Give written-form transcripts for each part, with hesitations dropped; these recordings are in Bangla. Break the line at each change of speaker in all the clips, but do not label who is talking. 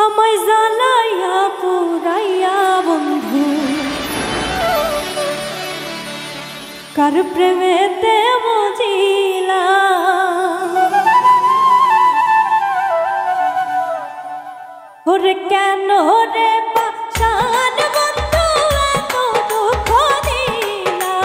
আমায় জ্বালাইয়া পুরাইয়া বন্ধু কার প্রেমেতে বুঝিলা ওরে কেন রে পাশান বন্ধু এত দুঃখ দিলা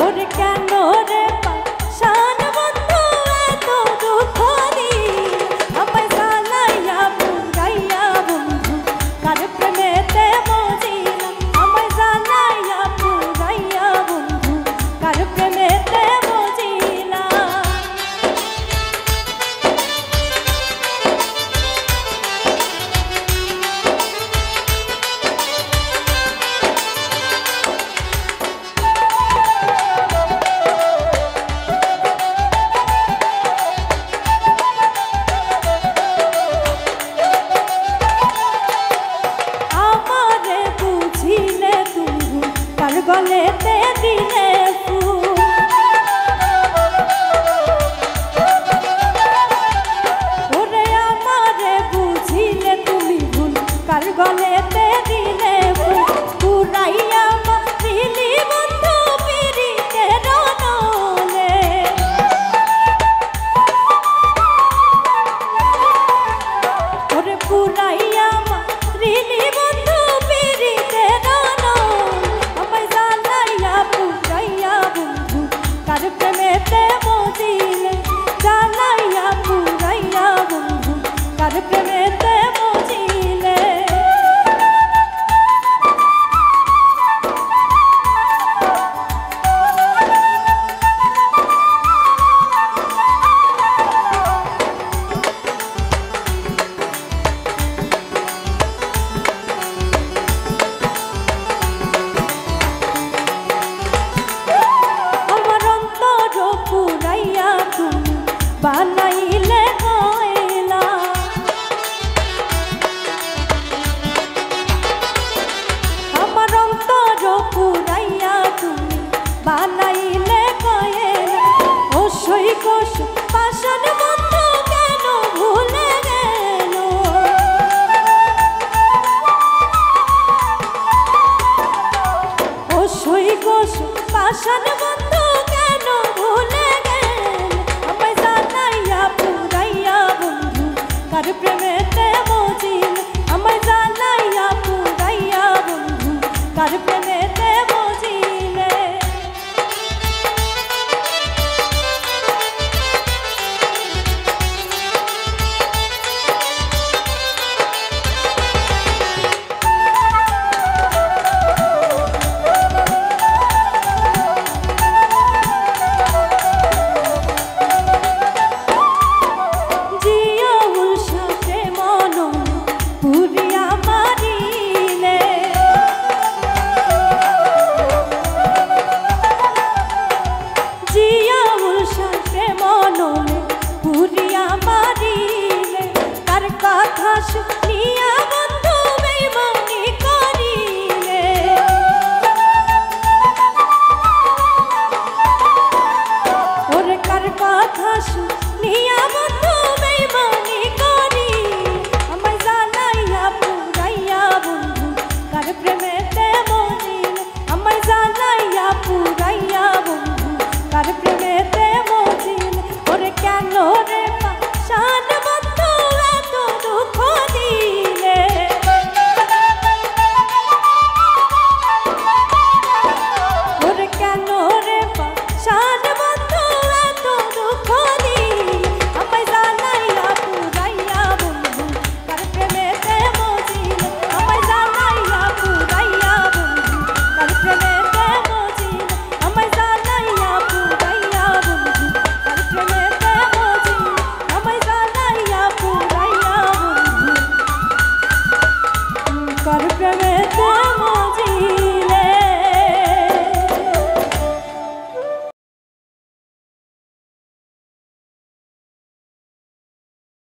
ওরে কেন রে পাশান বন্ধু এত দুঃখ দিলা আমায় জ্বালাইয়া পুরাইয়া বন্ধু কার প্রেমেতে বুঝিলা আমায় জ্বালাইয়া পুরাইয়া বন্ধু কার প্রেমেতে বুঝিলা গলেতে দিলে ফুল ওরে আমারে বুঝিলে তুমি ভুল কার গলেতে দিলে ফুল পুরাইয়া মারিলি বন্ধু পিরিতে রনলে ওরে পুরাইয়া মারিলি বন্ধু পিরিতে কার প্রেমেতে বুঝিলে জ্বালাইয়া পুরাইয়া বন্ধু কার প্রেমেতে বুঝিলে বানাইলে কয়লা আমার অন্তর পুরাইয়া তুমি বানাইলে কয়লা ও সৈকশ পাশান বন্ধু কেন ভুলে গেল ও সৈকশ পাশান বন্ধু কেন ভুলে কার প্রেমেতে বুঝিলে আমায় জ্বালাইয়া পুরাইয়া বন্ধু কার প্রেমেতে বুঝিলে কথা শুনিয়া বন্ধু বেঈমানি করিলে ওরে কার কথা শুনিয়া বন্ধু